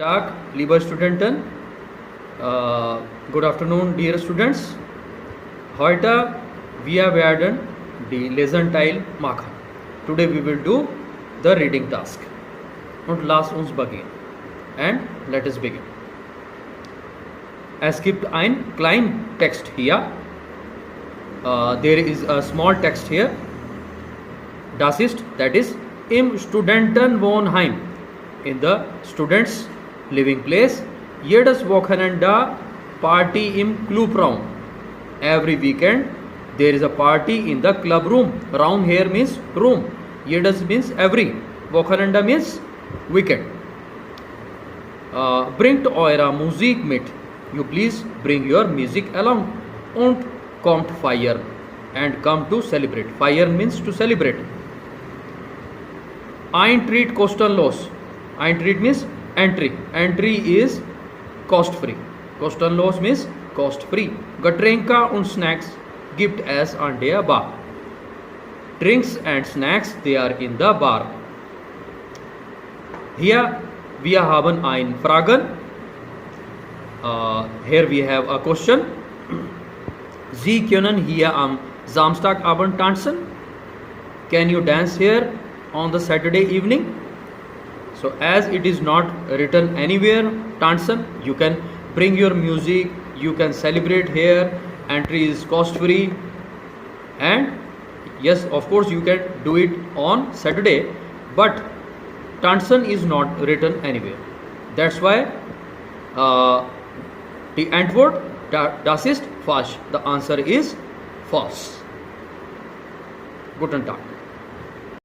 Tag, liebe Studenten. Good afternoon, dear students. Heute wir werden die Lesen teil machen. Today we will do the reading task. Und lass uns beginnen. And let us begin. Es gibt ein kleinen Text hier. There is a small text here. Das ist, that is, im Studentenwohnheim. In the students' living place. Jedes Wochenende party im Clubraum. Every weekend there is a party in the club room. Raum here means room. Jedes means every. Wochenende means weekend. Bringt eure Musik mit. You please bring your music along. Und kommt feiern. And come to celebrate. Feiern means to celebrate. Eintritt kostenlos. Eintritt means entry. Entry is cost free. Kostenlos means cost free. Getränke und Snacks gibt es an der Bar. Drinks and snacks, they are in the bar. Hier wir haben ein Fragen. Here we have a question. Sie können hier am Samstagabend tanzen. Can you dance here on the Saturday evening? So as it is not written anywhere, tanzen, you can bring your music, you can celebrate here, entry is cost free, and yes, of course you can do it on Saturday, but tanzen is not written anywhere. That's why the Antwort, das ist falsch. The answer is false. Guten Tag.